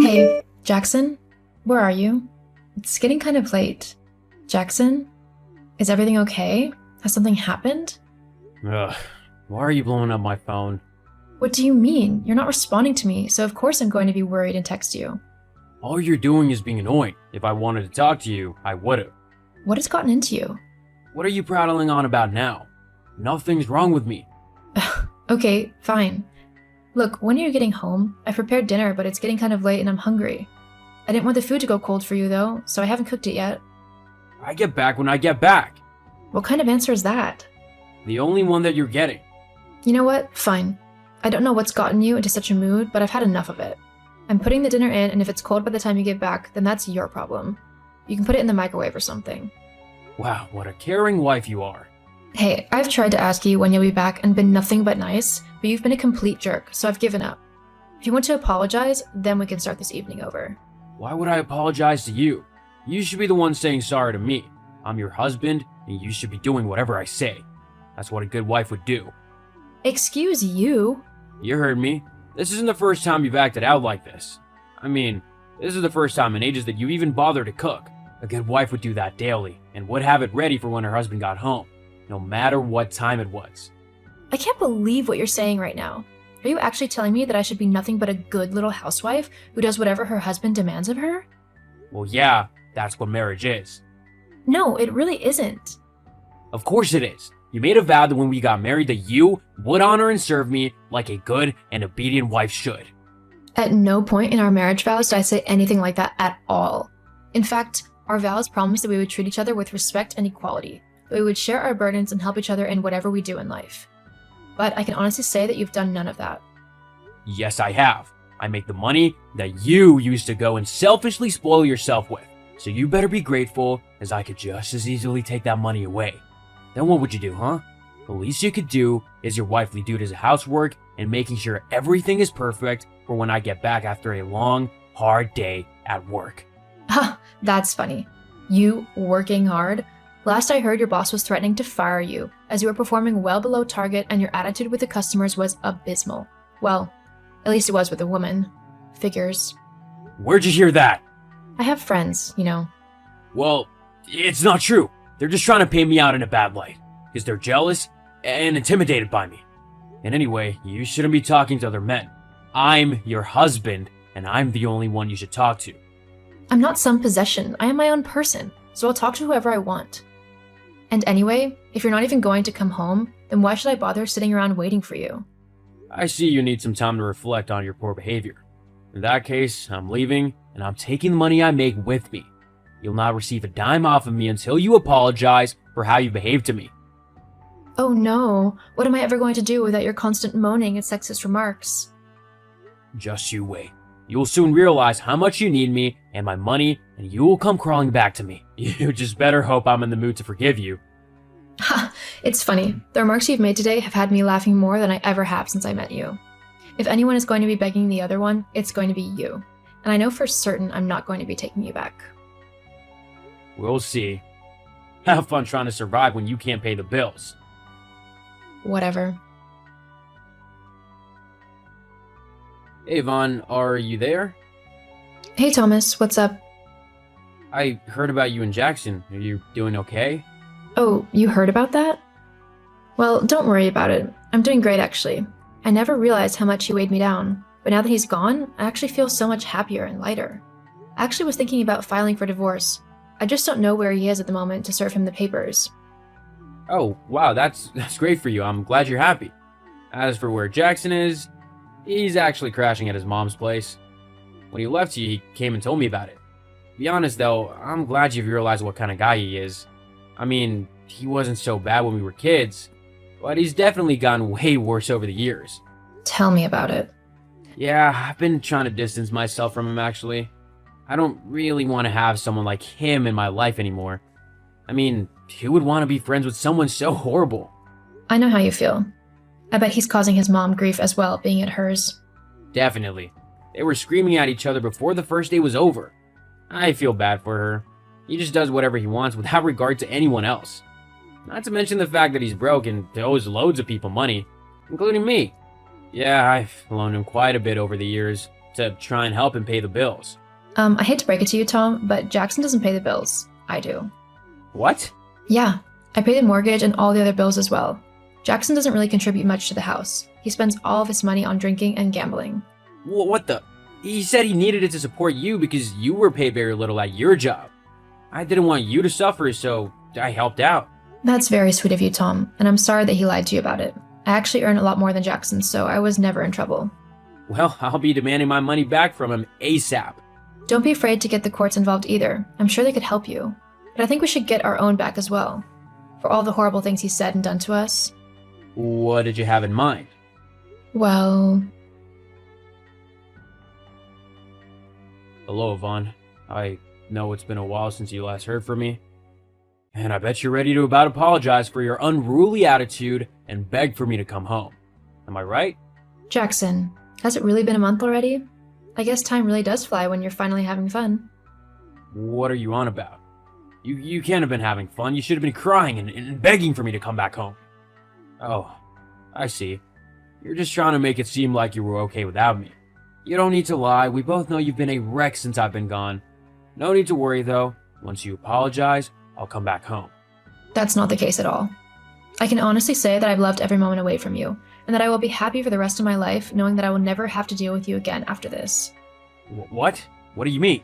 Hey, Jackson, where are you? It's getting kind of late. Jackson, is everything okay? Has something happened? Ugh, why are you blowing up my phone? What do you mean? You're not responding to me, so of course I'm going to be worried and text you. All you're doing is being annoying. If I wanted to talk to you, I would've. What has gotten into you? What are you prattling on about now? Nothing's wrong with me. Okay, fine. Look, when are you getting home? I prepared dinner, but it's getting kind of late and I'm hungry. I didn't want the food to go cold for you, though, so I haven't cooked it yet. I get back when I get back. What kind of answer is that? The only one that you're getting. You know what? Fine. I don't know what's gotten you into such a mood, but I've had enough of it. I'm putting the dinner in, and if it's cold by the time you get back, then that's your problem. You can put it in the microwave or something. Wow, what a caring wife you are. Hey, I've tried to ask you when you'll be back and been nothing but nice, but you've been a complete jerk, so I've given up. If you want to apologize, then we can start this evening over. Why would I apologize to you? You should be the one saying sorry to me. I'm your husband, and you should be doing whatever I say. That's what a good wife would do. Excuse you? You heard me. This isn't the first time you've acted out like this. I mean, this is the first time in ages that you even bothered to cook. A good wife would do that daily, and would have it ready for when her husband got home, no matter what time it was. I can't believe what you're saying right now. Are you actually telling me that I should be nothing but a good little housewife who does whatever her husband demands of her? Well, yeah, that's what marriage is. No, it really isn't. Of course it is. You made a vow that when we got married that you would honor and serve me like a good and obedient wife should. At no point in our marriage vows did I say anything like that at all. In fact, our vows promised that we would treat each other with respect and equality, that we would share our burdens and help each other in whatever we do in life. But I can honestly say that you've done none of that. Yes, I have. I make the money that you used to go and selfishly spoil yourself with. So you better be grateful, as I could just as easily take that money away. Then what would you do, huh? The least you could do is your wifely duties of housework and making sure everything is perfect for when I get back after a long, hard day at work. Ha, that's funny. You working hard? Last I heard, your boss was threatening to fire you, as you were performing well below target and your attitude with the customers was abysmal. Well, at least it was with a woman. Figures. Where'd you hear that? I have friends, you know. Well, it's not true. They're just trying to paint me out in a bad light, because they're jealous and intimidated by me. And anyway, you shouldn't be talking to other men. I'm your husband, and I'm the only one you should talk to. I'm not some possession. I am my own person, so I'll talk to whoever I want. And anyway, if you're not even going to come home, then why should I bother sitting around waiting for you? I see you need some time to reflect on your poor behavior. In that case, I'm leaving, and I'm taking the money I make with me. You'll not receive a dime off of me until you apologize for how you behaved to me. Oh no, what am I ever going to do without your constant moaning and sexist remarks? Just you wait. You'll soon realize how much you need me and my money, and you will come crawling back to me. You just better hope I'm in the mood to forgive you. Ha, it's funny. The remarks you've made today have had me laughing more than I ever have since I met you. If anyone is going to be begging the other one, it's going to be you. And I know for certain I'm not going to be taking you back. We'll see. Have fun trying to survive when you can't pay the bills. Whatever. Hey, Vaughn, are you there? Hey Thomas, what's up? I heard about you and Jackson. Are you doing okay? Oh, you heard about that? Well, don't worry about it. I'm doing great actually. I never realized how much he weighed me down, but now that he's gone, I actually feel so much happier and lighter. I actually was thinking about filing for divorce. I just don't know where he is at the moment to serve him the papers. Oh, wow, that's great for you. I'm glad you're happy. As for where Jackson is, he's actually crashing at his mom's place. When he left you, he came and told me about it. To be honest though, I'm glad you've realized what kind of guy he is. I mean, he wasn't so bad when we were kids, but he's definitely gotten way worse over the years. Tell me about it. Yeah, I've been trying to distance myself from him actually. I don't really want to have someone like him in my life anymore. I mean, who would want to be friends with someone so horrible? I know how you feel. I bet he's causing his mom grief as well, being at hers. Definitely. They were screaming at each other before the first day was over. I feel bad for her. He just does whatever he wants without regard to anyone else. Not to mention the fact that he's broke and owes loads of people money, including me. Yeah, I've loaned him quite a bit over the years, to try and help him pay the bills. I hate to break it to you, Tom, but Jackson doesn't pay the bills. I do. What? Yeah, I pay the mortgage and all the other bills as well. Jackson doesn't really contribute much to the house. He spends all of his money on drinking and gambling. What the? He said he needed it to support you because you were paid very little at your job. I didn't want you to suffer, so I helped out. That's very sweet of you, Tom, and I'm sorry that he lied to you about it. I actually earn a lot more than Jackson, so I was never in trouble. Well, I'll be demanding my money back from him ASAP. Don't be afraid to get the courts involved either. I'm sure they could help you. But I think we should get our own back as well. For all the horrible things he said and done to us. What did you have in mind? Well... Hello, Yvonne. I know it's been a while since you last heard from me. And I bet you're ready to about apologize for your unruly attitude and beg for me to come home. Am I right? Jackson, has it really been a month already? I guess time really does fly when you're finally having fun. What are you on about? You can't have been having fun. You should have been crying and begging for me to come back home. Oh, I see. You're just trying to make it seem like you were okay without me. You don't need to lie. We both know you've been a wreck since I've been gone. No need to worry, though. Once you apologize, I'll come back home. That's not the case at all. I can honestly say that I've loved every moment away from you, and that I will be happy for the rest of my life knowing that I will never have to deal with you again after this. What? What do you mean?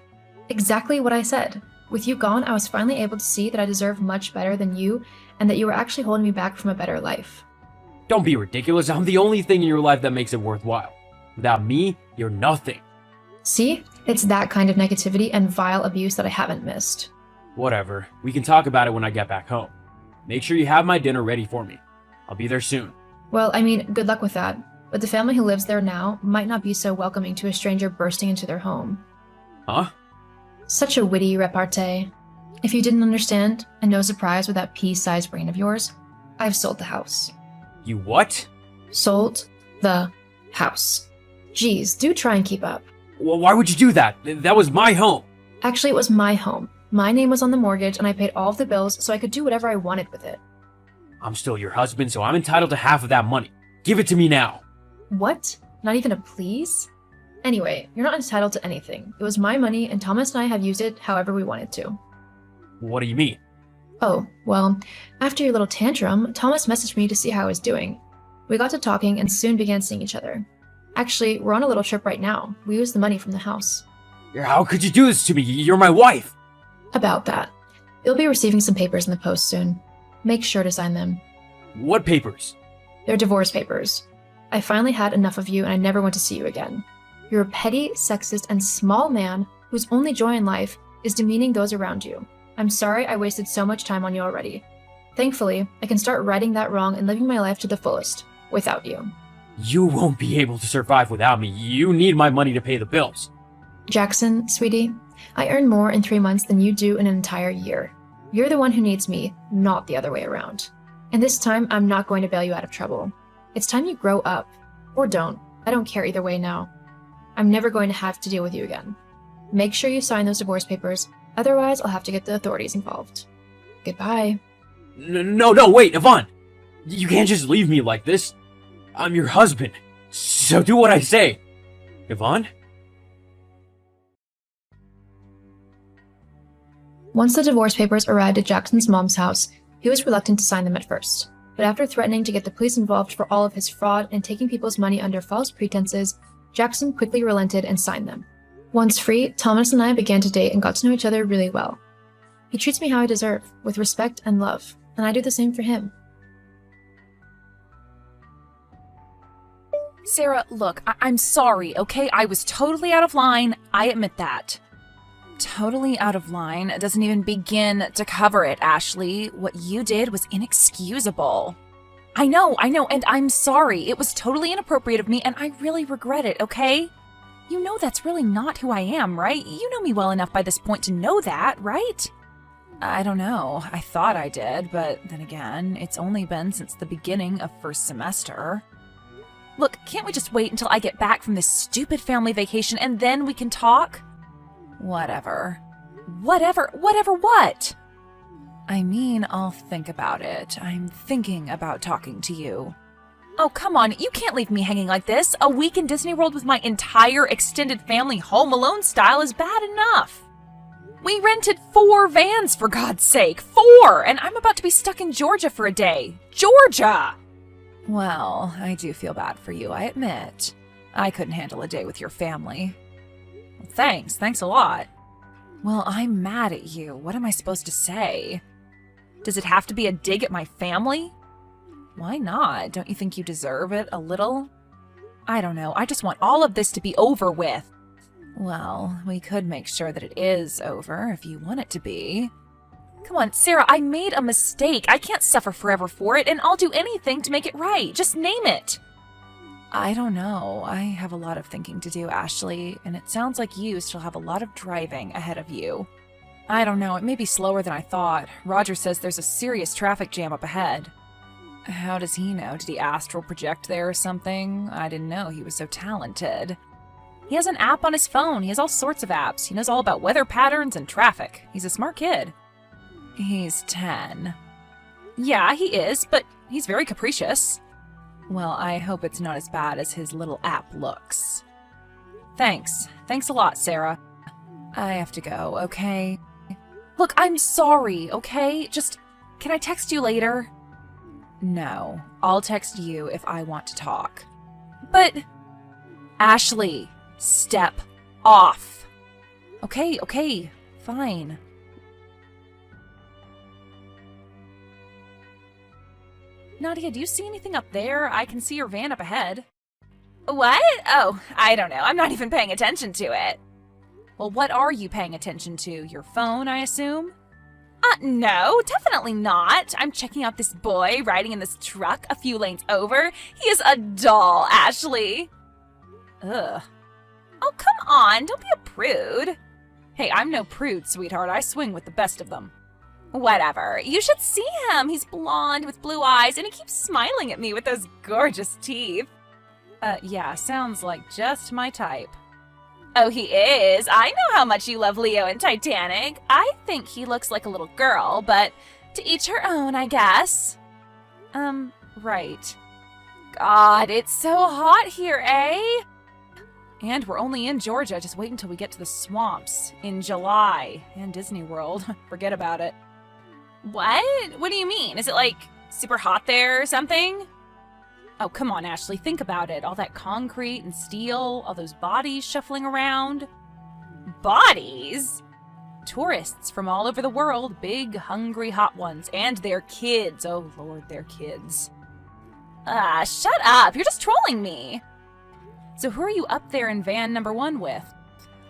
Exactly what I said. With you gone, I was finally able to see that I deserve much better than you, and that you were actually holding me back from a better life. Don't be ridiculous. I'm the only thing in your life that makes it worthwhile. Without me, you're nothing. See? It's that kind of negativity and vile abuse that I haven't missed. Whatever. We can talk about it when I get back home. Make sure you have my dinner ready for me. I'll be there soon. Well, I mean, good luck with that. But the family who lives there now might not be so welcoming to a stranger bursting into their home. Huh? Such a witty repartee. If you didn't understand, and no surprise with that pea-sized brain of yours, I've sold the house. You what? Sold the house. Geez, do try and keep up. Well, why would you do that? That was my home. Actually, it was my home. My name was on the mortgage, and I paid all of the bills so I could do whatever I wanted with it. I'm still your husband, so I'm entitled to half of that money. Give it to me now. What? Not even a please? Anyway, you're not entitled to anything. It was my money, and Thomas and I have used it however we wanted to. What do you mean? Oh, well, after your little tantrum, Thomas messaged me to see how I was doing. We got to talking and soon began seeing each other. Actually, we're on a little trip right now. We used the money from the house. How could you do this to me? You're my wife. About that. You'll be receiving some papers in the post soon. Make sure to sign them. What papers? They're divorce papers. I finally had enough of you and I never want to see you again. You're a petty, sexist, and small man whose only joy in life is demeaning those around you. I'm sorry I wasted so much time on you already. Thankfully, I can start righting that wrong and living my life to the fullest, without you. You won't be able to survive without me. You need my money to pay the bills. Jackson, sweetie, I earn more in 3 months than you do in an entire year. You're the one who needs me, not the other way around. And this time, I'm not going to bail you out of trouble. It's time you grow up. Or don't. I don't care either way now. I'm never going to have to deal with you again. Make sure you sign those divorce papers, otherwise I'll have to get the authorities involved. Goodbye. No, wait, Yvonne! You can't just leave me like this. I'm your husband, so do what I say. Yvonne? Once the divorce papers arrived at Jackson's mom's house, he was reluctant to sign them at first. But after threatening to get the police involved for all of his fraud and taking people's money under false pretenses, Jackson quickly relented and signed them. Once free, Thomas and I began to date and got to know each other really well. He treats me how I deserve, with respect and love, and I do the same for him. Sarah, look, I'm sorry, okay? I was totally out of line. I admit that. Totally out of line doesn't even begin to cover it, Ashley. What you did was inexcusable. I know, and I'm sorry. It was totally inappropriate of me, and I really regret it, okay? You know that's really not who I am, right? You know me well enough by this point to know that, right? I don't know. I thought I did, but then again, it's only been since the beginning of first semester. Look, can't we just wait until I get back from this stupid family vacation and then we can talk? Whatever. Whatever what? I mean, I'll think about it. I'm thinking about talking to you. Oh, come on, you can't leave me hanging like this. A week in Disney World with my entire extended family Home Alone style is bad enough. We rented 4 vans, for God's sake. 4! And I'm about to be stuck in Georgia for a day. Georgia! Well, I do feel bad for you, I admit. I couldn't handle a day with your family. Well, thanks a lot. Well, I'm mad at you. What am I supposed to say? Does it have to be a dig at my family? Why not? Don't you think you deserve it a little? I don't know. I just want all of this to be over with. Well, we could make sure that it is over if you want it to be. Come on, Sarah, I made a mistake. I can't suffer forever for it, and I'll do anything to make it right. Just name it. I don't know. I have a lot of thinking to do, Ashley, and it sounds like you still have a lot of driving ahead of you. I don't know. It may be slower than I thought. Roger says there's a serious traffic jam up ahead. How does he know? Did he astral project there or something? I didn't know he was so talented. He has an app on his phone. He has all sorts of apps. He knows all about weather patterns and traffic. He's a smart kid. He's 10. Yeah, he is, but he's very capricious. Well, I hope it's not as bad as his little app looks. Thanks. Thanks a lot, Sarah. I have to go, okay? Look, I'm sorry, okay? Just, can I text you later? No, I'll text you if I want to talk. But, Ashley, step off. Okay, fine. Nadia, do you see anything up there? I can see your van up ahead. What? Oh, I don't know. I'm not even paying attention to it. Well, what are you paying attention to? Your phone, I assume? No, definitely not. I'm checking out this boy riding in this truck a few lanes over. He is a doll, Ashley. Ugh. Oh, come on. Don't be a prude. Hey, I'm no prude, sweetheart. I swing with the best of them. Whatever. You should see him. He's blonde with blue eyes, and he keeps smiling at me with those gorgeous teeth. Yeah, sounds like just my type. Oh, he is. I know how much you love Leo in Titanic. I think he looks like a little girl, but to each her own, I guess. Right. God, it's so hot here, eh? And we're only in Georgia. Just wait until we get to the swamps in July. And Disney World. Forget about it. What? What do you mean? Is it like super hot there or something? Oh, come on, Ashley. Think about it. All that concrete and steel, all those bodies shuffling around. Bodies? Tourists from all over the world. Big, hungry, hot ones. And their kids. Oh, Lord, their kids. Shut up. You're just trolling me. So who are you up there in van number 1 with?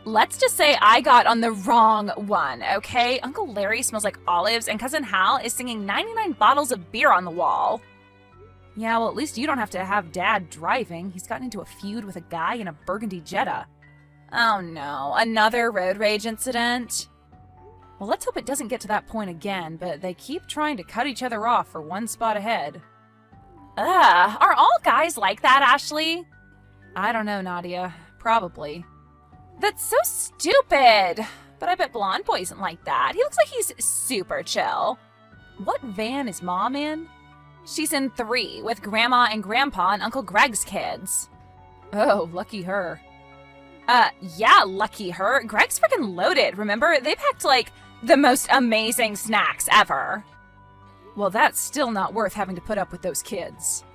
Let's just say I got on the wrong one, okay? Uncle Larry smells like olives, and Cousin Hal is singing 99 bottles of beer on the wall. Yeah, well, at least you don't have to have Dad driving. He's gotten into a feud with a guy in a burgundy Jetta. Oh no, another road rage incident? Well, let's hope it doesn't get to that point again, but they keep trying to cut each other off for one spot ahead. Are all guys like that, Ashley? I don't know, Nadia. Probably. That's so stupid! But I bet Blonde Boy isn't like that. He looks like he's super chill. What van is Mom in? She's in 3, with Grandma and Grandpa and Uncle Greg's kids. Oh, lucky her. Yeah, lucky her. Greg's freaking loaded, remember? They packed, like, the most amazing snacks ever. Well, that's still not worth having to put up with those kids.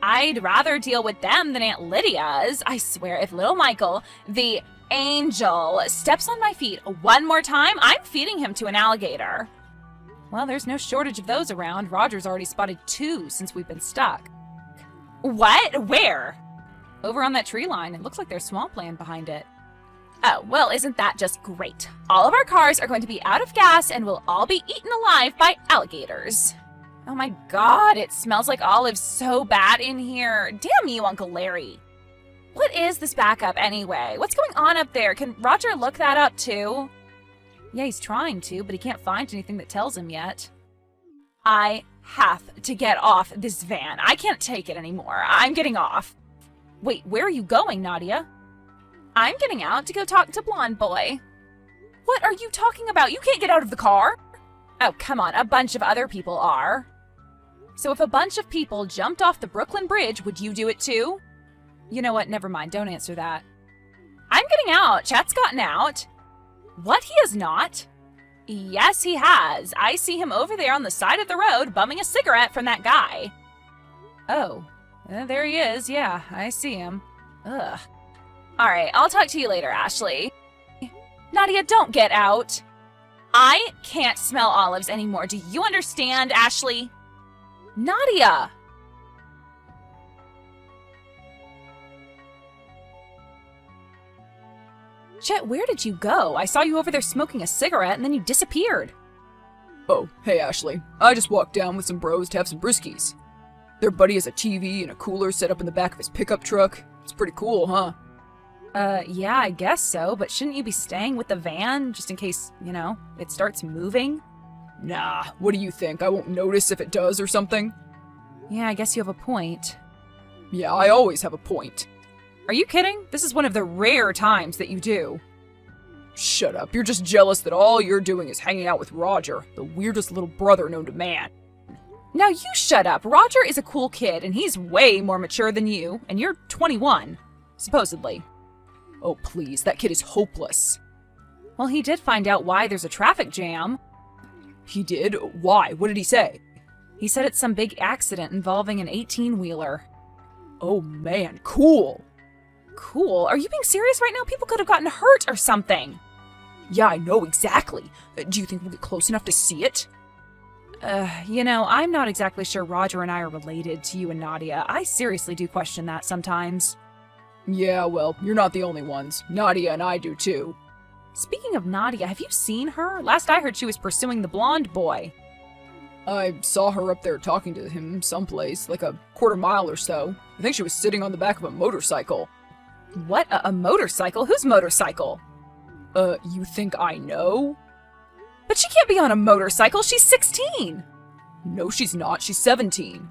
I'd rather deal with them than Aunt Lydia's. I swear, if little Michael, the angel, steps on my feet one more time, I'm feeding him to an alligator. Well, there's no shortage of those around. Roger's already spotted 2 since we've been stuck. What? Where? Over on that tree line. It looks like there's swampland behind it. Oh, well, isn't that just great? All of our cars are going to be out of gas and we'll all be eaten alive by alligators. Oh my God, it smells like olives so bad in here. Damn you, Uncle Larry. What is this backup anyway? What's going on up there? Can Roger look that up too? Yeah, he's trying to, but he can't find anything that tells him yet. I have to get off this van. I can't take it anymore. I'm getting off. Wait, where are you going, Nadia? I'm getting out to go talk to Blonde Boy. What are you talking about? You can't get out of the car. Oh, come on. A bunch of other people are. So if a bunch of people jumped off the Brooklyn Bridge, would you do it too? You know what? Never mind. Don't answer that. I'm getting out. Chet's gotten out. What? He has not? Yes, he has. I see him over there on the side of the road bumming a cigarette from that guy. Oh, there he is. Yeah, I see him. Ugh. All right, I'll talk to you later, Ashley. Nadia, don't get out. I can't smell olives anymore. Do you understand, Ashley? Nadia! Chet, where did you go? I saw you over there smoking a cigarette and then you disappeared. Oh, hey Ashley. I just walked down with some bros to have some brewskis. Their buddy has a TV and a cooler set up in the back of his pickup truck. It's pretty cool, huh? Yeah, I guess so, but shouldn't you be staying with the van just in case, it starts moving? Nah, what do you think? I won't notice if it does or something? Yeah, I guess you have a point. Yeah, I always have a point. Are you kidding? This is one of the rare times that you do. Shut up, you're just jealous that all you're doing is hanging out with Roger, the weirdest little brother known to man. Now you shut up. Roger is a cool kid, and he's way more mature than you, and you're 21, supposedly. Oh please, that kid is hopeless. Well, he did find out why there's a traffic jam. He did? Why? What did he say? He said it's some big accident involving an 18-wheeler. Oh man, cool! Cool? Are you being serious right now? People could have gotten hurt or something. Yeah, I know exactly. Do you think we'll get close enough to see it? I'm not exactly sure Roger and I are related to you and Nadia. I seriously do question that sometimes. Yeah, well, you're not the only ones. Nadia and I do too. Speaking of Nadia, have you seen her? Last I heard she was pursuing the blonde boy. I saw her up there talking to him someplace, like a quarter mile or so. I think she was sitting on the back of a motorcycle. What? A motorcycle? Whose motorcycle? You think I know? But she can't be on a motorcycle. She's 16. No, she's not. She's 17.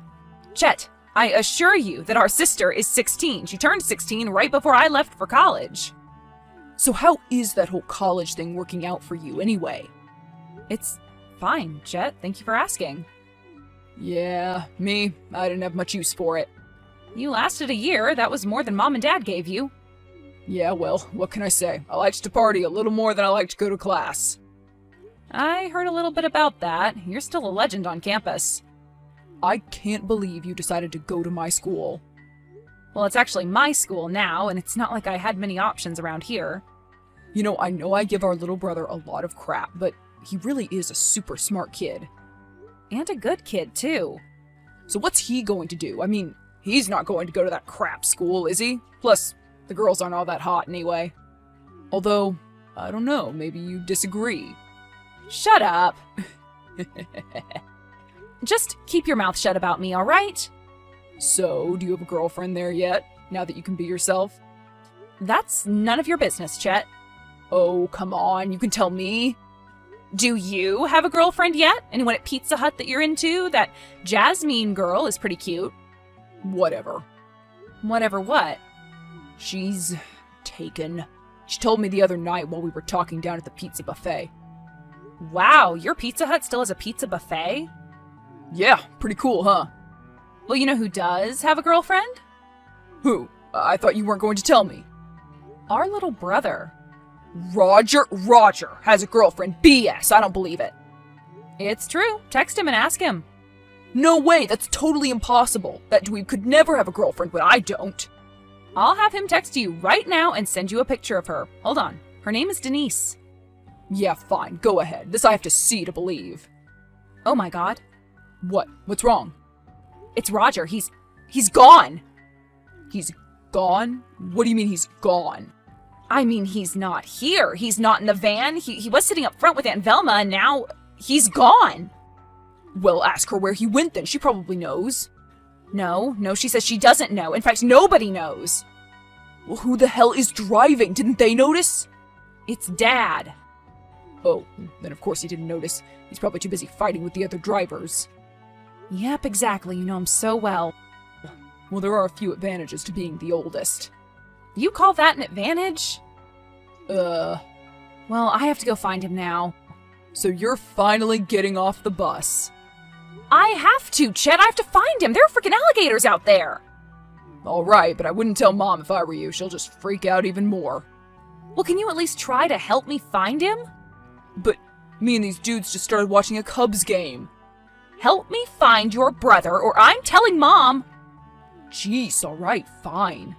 Chet, I assure you that our sister is 16. She turned 16 right before I left for college. So how is that whole college thing working out for you anyway? It's fine, Chet. Thank you for asking. Yeah, me. I didn't have much use for it. You lasted a year. That was more than Mom and Dad gave you. Yeah, well, what can I say? I liked to party a little more than I liked to go to class. I heard a little bit about that. You're still a legend on campus. I can't believe you decided to go to my school. Well, it's actually my school now, and it's not like I had many options around here. I know I give our little brother a lot of crap, but he really is a super smart kid. And a good kid, too. So what's he going to do? I mean, he's not going to go to that crap school, is he? Plus, the girls aren't all that hot anyway. Although, I don't know, maybe you disagree. Shut up. Just keep your mouth shut about me, all right? So, do you have a girlfriend there yet, now that you can be yourself? That's none of your business, Chet. Oh, come on, you can tell me. Do you have a girlfriend yet? Anyone at Pizza Hut that you're into? That Jasmine girl is pretty cute. Whatever. Whatever what? She's taken. She told me the other night while we were talking down at the pizza buffet. Wow, your Pizza Hut still has a pizza buffet? Yeah, pretty cool, huh? Well, you know who does have a girlfriend? Who? I thought you weren't going to tell me. Our little brother. Roger has a girlfriend. BS, I don't believe it. It's true. Text him and ask him. No way, that's totally impossible. That dweeb could never have a girlfriend, but I don't. I'll have him text you right now and send you a picture of her. Hold on. Her name is Denise. Yeah, fine, go ahead. This I have to see to believe. Oh my god. What? What's wrong? It's Roger. He's gone. He's gone? What do you mean he's gone? I mean, he's not here. He's not in the van. He was sitting up front with Aunt Velma, and now he's gone. Well, ask her where he went then. She probably knows. No, she says she doesn't know. In fact, nobody knows. Well, who the hell is driving? Didn't they notice? It's Dad. Oh, then of course he didn't notice. He's probably too busy fighting with the other drivers. Yep, exactly. You know him so well. Well, there are a few advantages to being the oldest. You call that an advantage? Well, I have to go find him now. So you're finally getting off the bus. I have to, Chet. I have to find him. There are freaking alligators out there. All right, but I wouldn't tell Mom if I were you. She'll just freak out even more. Well, can you at least try to help me find him? But me and these dudes just started watching a Cubs game. Help me find your brother, or I'm telling Mom. Jeez, all right, fine.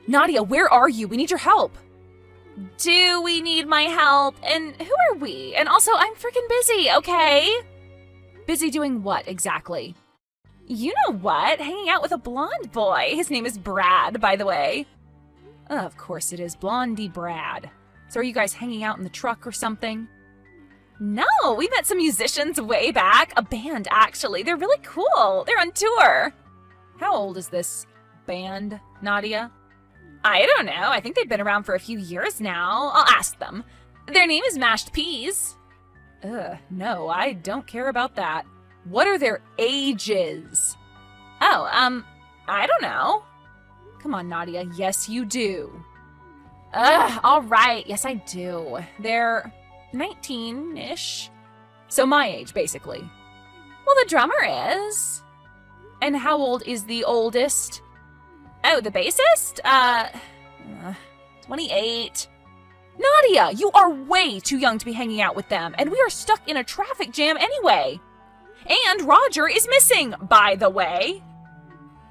Nadia, where are you? We need your help. Do we need my help? And who are we? And also, I'm freaking busy, okay? Busy doing what, exactly? You know what? Hanging out with a blonde boy. His name is Brad, by the way. Of course it is, Blondie Brad. So are you guys hanging out in the truck or something? No, we met some musicians way back. A band, actually. They're really cool. They're on tour. How old is this band, Nadia? I don't know. I think they've been around for a few years now. I'll ask them. Their name is Mashed Peas. No, I don't care about that. What are their ages? Oh, I don't know. Come on, Nadia. Yes, you do. All right. Yes, I do. They're 19-ish. So my age, basically. Well, the drummer is. And how old is the oldest? Oh, the bassist? 28. Nadia, you are way too young to be hanging out with them, and we are stuck in a traffic jam anyway. And Roger is missing, by the way.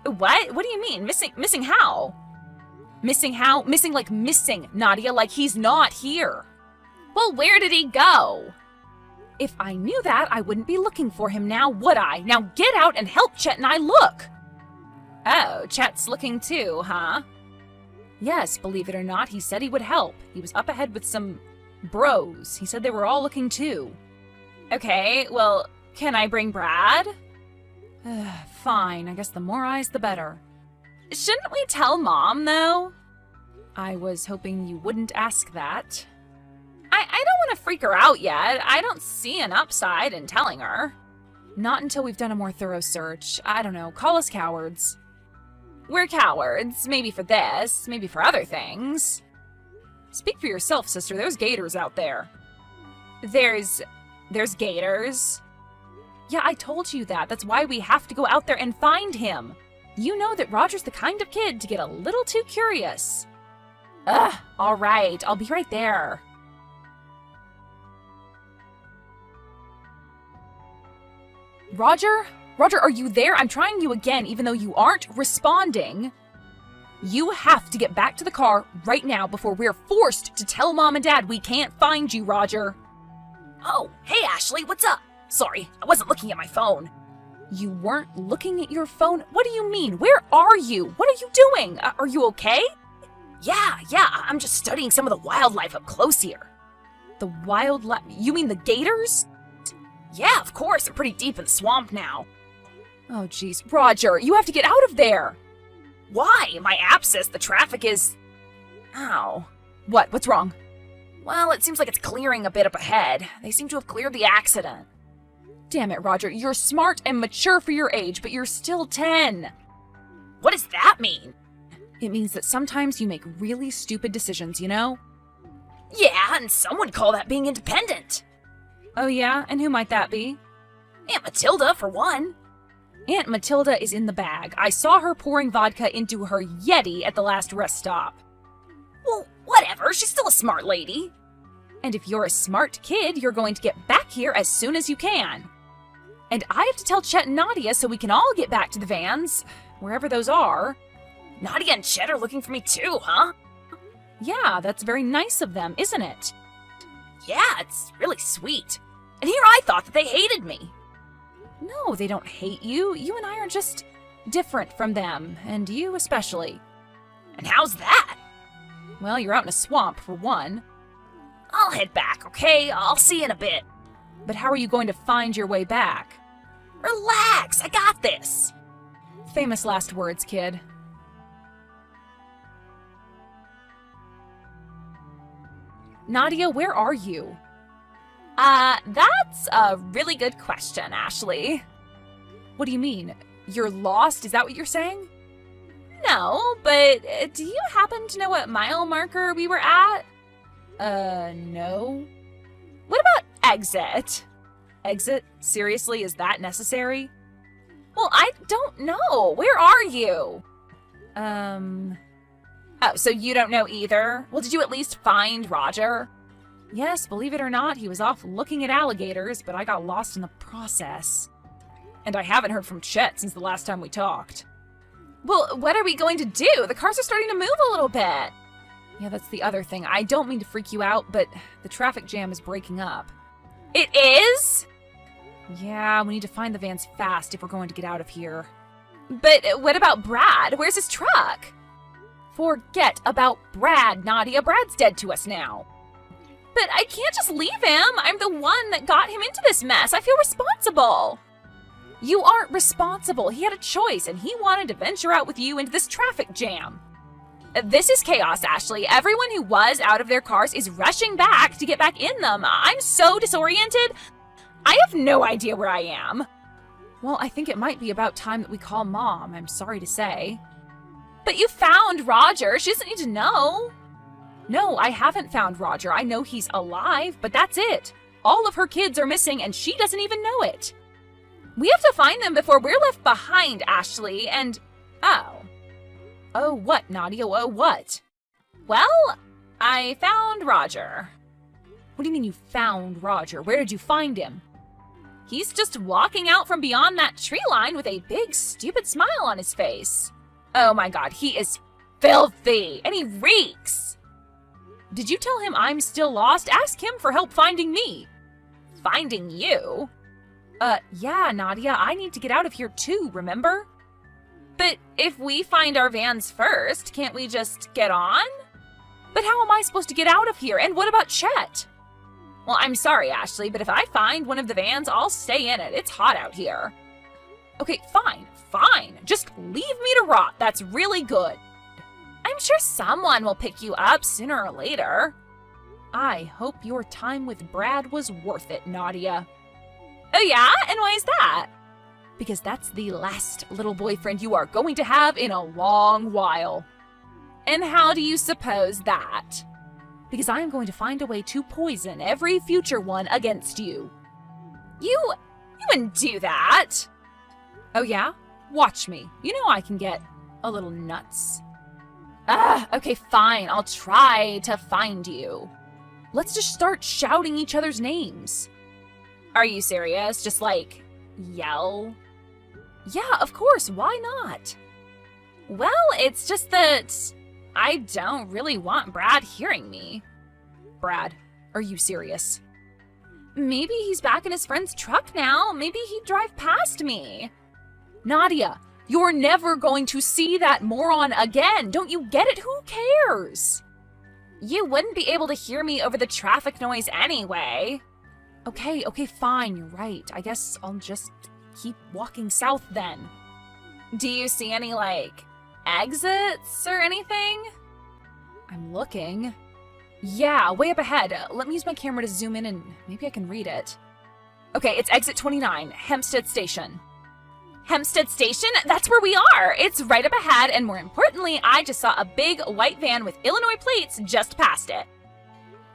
What? What do you mean? Missing how? Missing how? Missing like missing, Nadia, like he's not here. Well, where did he go? If I knew that, I wouldn't be looking for him now, would I? Now get out and help Chet and I look. Oh, Chet's looking too, huh? Yes, believe it or not, he said he would help. He was up ahead with some bros. He said they were all looking too. Okay, well, can I bring Brad? Fine, I guess the more eyes, the better. Shouldn't we tell Mom, though? I was hoping you wouldn't ask that. I don't want to freak her out yet. I don't see an upside in telling her. Not until we've done a more thorough search. I don't know, call us cowards. We're cowards. Maybe for this, maybe for other things. Speak for yourself, sister. There's gators out there. There's gators? Yeah, I told you that. That's why we have to go out there and find him. You know that Roger's the kind of kid to get a little too curious. All right. I'll be right there. Roger? Roger, are you there? I'm trying you again, even though you aren't responding. You have to get back to the car right now before we're forced to tell Mom and Dad we can't find you, Roger. Oh, hey, Ashley, what's up? Sorry, I wasn't looking at my phone. You weren't looking at your phone? What do you mean? Where are you? What are you doing? Are you okay? Yeah, I'm just studying some of the wildlife up close here. The wildlife? You mean the gators? Yeah, of course, they're pretty deep in the swamp now. Oh, jeez. Roger, you have to get out of there! Why? My app says the traffic is... Ow. What? What's wrong? Well, it seems like it's clearing a bit up ahead. They seem to have cleared the accident. Damn it, Roger. You're smart and mature for your age, but you're still 10. What does that mean? It means that sometimes you make really stupid decisions, you know? Yeah, and some would call that being independent. Oh yeah? And who might that be? Aunt Matilda, for one. Aunt Matilda is in the bag. I saw her pouring vodka into her Yeti at the last rest stop. Well, whatever. She's still a smart lady. And if you're a smart kid, you're going to get back here as soon as you can. And I have to tell Chet and Nadia so we can all get back to the vans, wherever those are. Nadia and Chet are looking for me too, huh? Yeah, that's very nice of them, isn't it? Yeah, it's really sweet. And here I thought that they hated me. No, they don't hate you. You and I are just different from them, and you especially. And how's that? Well, you're out in a swamp, for one. I'll head back, okay? I'll see you in a bit. But how are you going to find your way back? Relax, I got this. Famous last words, kid. Nadia, where are you? That's a really good question, Ashley. What do you mean? You're lost? Is that what you're saying? No, but do you happen to know what mile marker we were at? No. What about exit? Exit? Seriously, is that necessary? Well, I don't know. Where are you? Oh, so you don't know either? Well, did you at least find Roger? Yes, believe it or not, he was off looking at alligators, but I got lost in the process. And I haven't heard from Chet since the last time we talked. Well, what are we going to do? The cars are starting to move a little bit. Yeah, that's the other thing. I don't mean to freak you out, but the traffic jam is breaking up. It is? Yeah, we need to find the vans fast if we're going to get out of here. But what about Brad? Where's his truck? Forget about Brad, Nadia. Brad's dead to us now. But I can't just leave him. I'm the one that got him into this mess. I feel responsible. You aren't responsible. He had a choice, and he wanted to venture out with you into this traffic jam. This is chaos, Ashley. Everyone who was out of their cars is rushing back to get back in them. I'm so disoriented. I have no idea where I am. Well, I think it might be about time that we call Mom, I'm sorry to say. But you found Roger. She doesn't need to know. No, I haven't found Roger. I know he's alive, but that's it. All of her kids are missing, and she doesn't even know it. We have to find them before we're left behind, Ashley, and... Oh. Oh, what, Nadia? Oh, what? Well, I found Roger. What do you mean you found Roger? Where did you find him? He's just walking out from beyond that tree line with a big, stupid smile on his face. Oh my god, he is filthy, and he reeks. Did you tell him I'm still lost? Ask him for help finding me. Finding you? Yeah, Nadia, I need to get out of here too, remember? But if we find our vans first, can't we just get on? But how am I supposed to get out of here? And what about Chet? Well, I'm sorry, Ashley, but if I find one of the vans, I'll stay in it. It's hot out here. Okay, fine. Just leave me to rot. That's really good. I'm sure someone will pick you up sooner or later. I hope your time with Brad was worth it, Nadia. Oh yeah? And why is that? Because that's the last little boyfriend you are going to have in a long while. And how do you suppose that? Because I am going to find a way to poison every future one against you. You wouldn't do that. Oh yeah? Watch me. You know I can get a little nuts. Okay, fine. I'll try to find you. Let's just start shouting each other's names. Are you serious? Just like, yell? Yeah, of course. Why not? Well, it's just that I don't really want Brad hearing me. Brad, are you serious? Maybe he's back in his friend's truck now. Maybe he'd drive past me. Nadia, you're never going to see that moron again. Don't you get it? Who cares? You wouldn't be able to hear me over the traffic noise anyway. Okay, fine. You're right. I guess I'll just keep walking south then. Do you see any, exits or anything? I'm looking. Yeah, way up ahead. Let me use my camera to zoom in and maybe I can read it. Okay, it's exit 29, Hempstead Station. Hempstead Station? That's where we are! It's right up ahead, and more importantly, I just saw a big white van with Illinois plates just past it.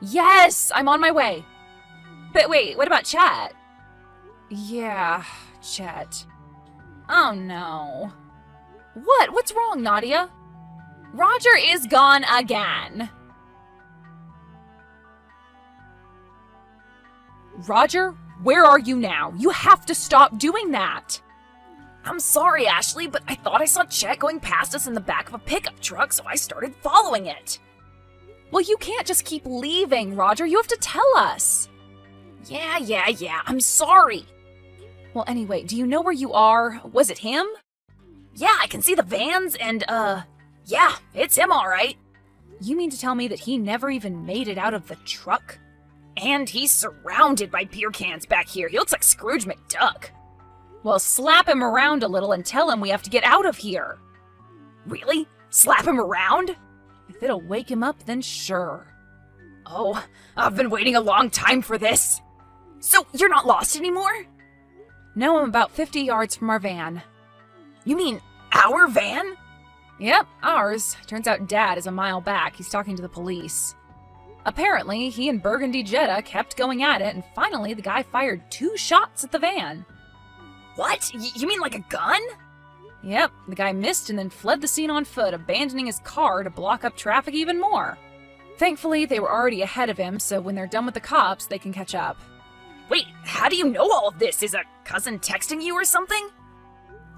Yes! I'm on my way. But wait, what about Chet? Yeah, Chet. Oh no. What? What's wrong, Nadia? Roger is gone again. Roger, where are you now? You have to stop doing that. I'm sorry, Ashley, but I thought I saw Chet going past us in the back of a pickup truck, so I started following it. Well, you can't just keep leaving, Roger. You have to tell us. Yeah, I'm sorry. Well, anyway, do you know where you are? Was it him? Yeah, I can see the vans and, yeah, it's him all right. You mean to tell me that he never even made it out of the truck? And he's surrounded by beer cans back here. He looks like Scrooge McDuck. Well, slap him around a little and tell him we have to get out of here. Really? Slap him around? If it'll wake him up, then sure. Oh, I've been waiting a long time for this. So, you're not lost anymore? No, I'm about 50 yards from our van. You mean our van? Yep, ours. Turns out Dad is a mile back. He's talking to the police. Apparently, he and Burgundy Jetta kept going at it, and finally the guy fired 2 shots at the van. What? You mean like a gun? Yep, the guy missed and then fled the scene on foot, abandoning his car to block up traffic even more. Thankfully, they were already ahead of him, so when they're done with the cops, they can catch up. Wait, how do you know all of this? Is a cousin texting you or something?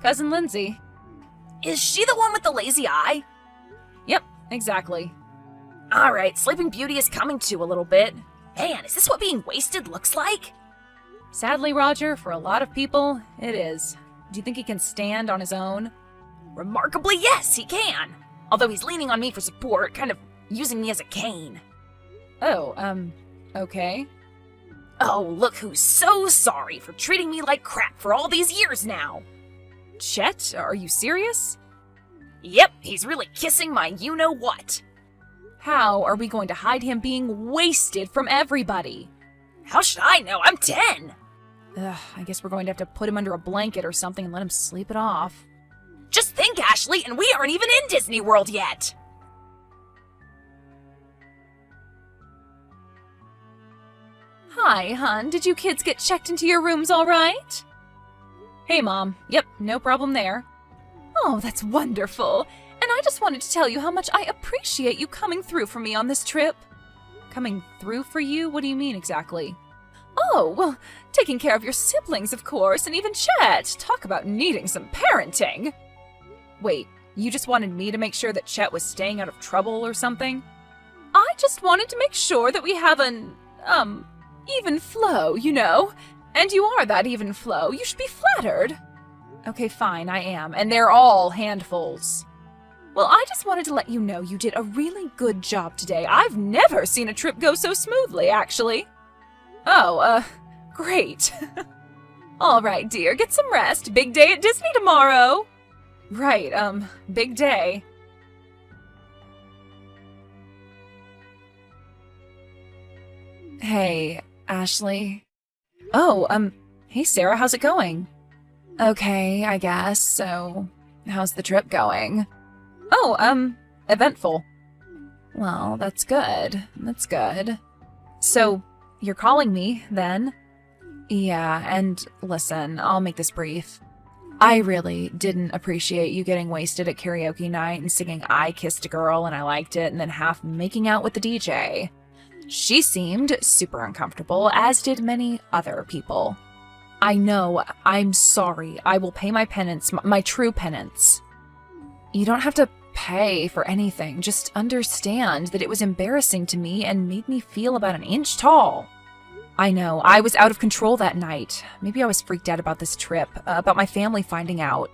Cousin Lindsay. Is she the one with the lazy eye? Yep, exactly. Alright, Sleeping Beauty is coming to a little bit. Man, is this what being wasted looks like? Sadly, Roger, for a lot of people, it is. Do you think he can stand on his own? Remarkably, yes, he can. Although he's leaning on me for support, kind of using me as a cane. Oh, okay. Oh, look who's so sorry for treating me like crap for all these years now. Chet, are you serious? Yep, he's really kissing my you-know-what. How are we going to hide him being wasted from everybody? How should I know? I'm 10. Ugh, I guess we're going to have to put him under a blanket or something and let him sleep it off. Just think, Ashley, and we aren't even in Disney World yet. Hi, hon. Did you kids get checked into your rooms all right? Hey, Mom. Yep, no problem there. Oh, that's wonderful. And I just wanted to tell you how much I appreciate you coming through for me on this trip. Coming through for you? What do you mean exactly? Oh, well, taking care of your siblings, of course, and even Chet. Talk about needing some parenting. Wait, you just wanted me to make sure that Chet was staying out of trouble or something? I just wanted to make sure that we have an, even flow, you know? And you are that even flow. You should be flattered. Okay, fine, I am. And they're all handfuls. Well, I just wanted to let you know you did a really good job today. I've never seen a trip go so smoothly, actually. Oh, great. All right, dear, get some rest. Big day at Disney tomorrow. Right, big day. Hey, Ashley. Oh, hey Sarah, how's it going? Okay, I guess. So, how's the trip going? Oh, eventful. Well, that's good. That's good. So, you're calling me, then? Yeah, and listen, I'll make this brief. I really didn't appreciate you getting wasted at karaoke night and singing I Kissed a Girl and I Liked It and then half making out with the DJ. She seemed super uncomfortable, as did many other people. I know, I'm sorry. I will pay my penance, my true penance. You don't have to pay for anything. Just understand that it was embarrassing to me and made me feel about 1 inch tall. I know, I was out of control that night. Maybe I was freaked out about this trip, about my family finding out.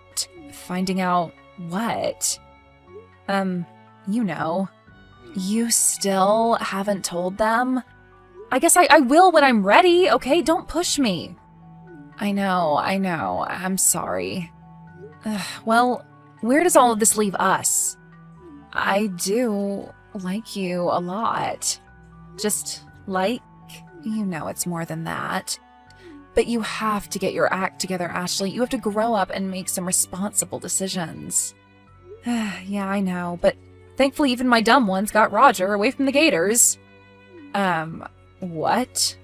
Finding out what? You know. You still haven't told them? I guess I will when I'm ready, okay? Don't push me. I know. I'm sorry. Well, where does all of this leave us? I do like you a lot. Just like, you know it's more than that. But you have to get your act together, Ashley. You have to grow up and make some responsible decisions. Yeah, I know, but thankfully even my dumb ones got Roger away from the Gators. What?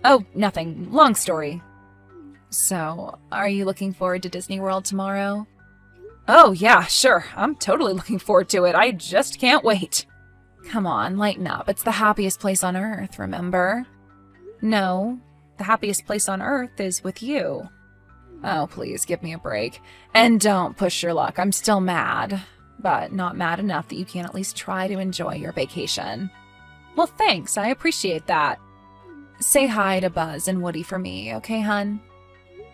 Oh, nothing. Long story. So, are you looking forward to Disney World tomorrow? Oh, yeah, sure. I'm totally looking forward to it. I just can't wait. Come on, lighten up. It's the happiest place on Earth, remember? No, the happiest place on Earth is with you. Oh, please, give me a break. And don't push your luck. I'm still mad. But not mad enough that you can't at least try to enjoy your vacation. Well, thanks. I appreciate that. Say hi to Buzz and Woody for me, okay, hun?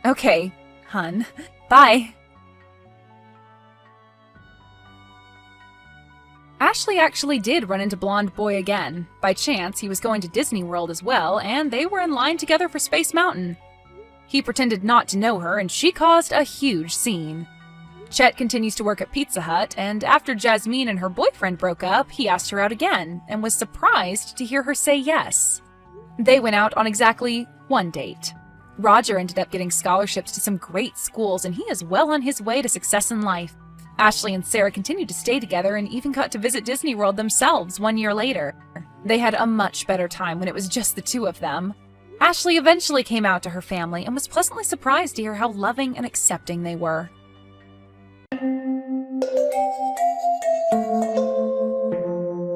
Okay, hun. Bye. Ashley actually did run into Blonde Boy again. By chance, he was going to Disney World as well, and they were in line together for Space Mountain. He pretended not to know her, and she caused a huge scene. Chet continues to work at Pizza Hut, and after Jasmine and her boyfriend broke up, he asked her out again, and was surprised to hear her say yes. They went out on exactly 1 date. Roger ended up getting scholarships to some great schools, and he is well on his way to success in life. Ashley and Sarah continued to stay together and even got to visit Disney World themselves 1 year later. They had a much better time when it was just the two of them. Ashley eventually came out to her family and was pleasantly surprised to hear how loving and accepting they were.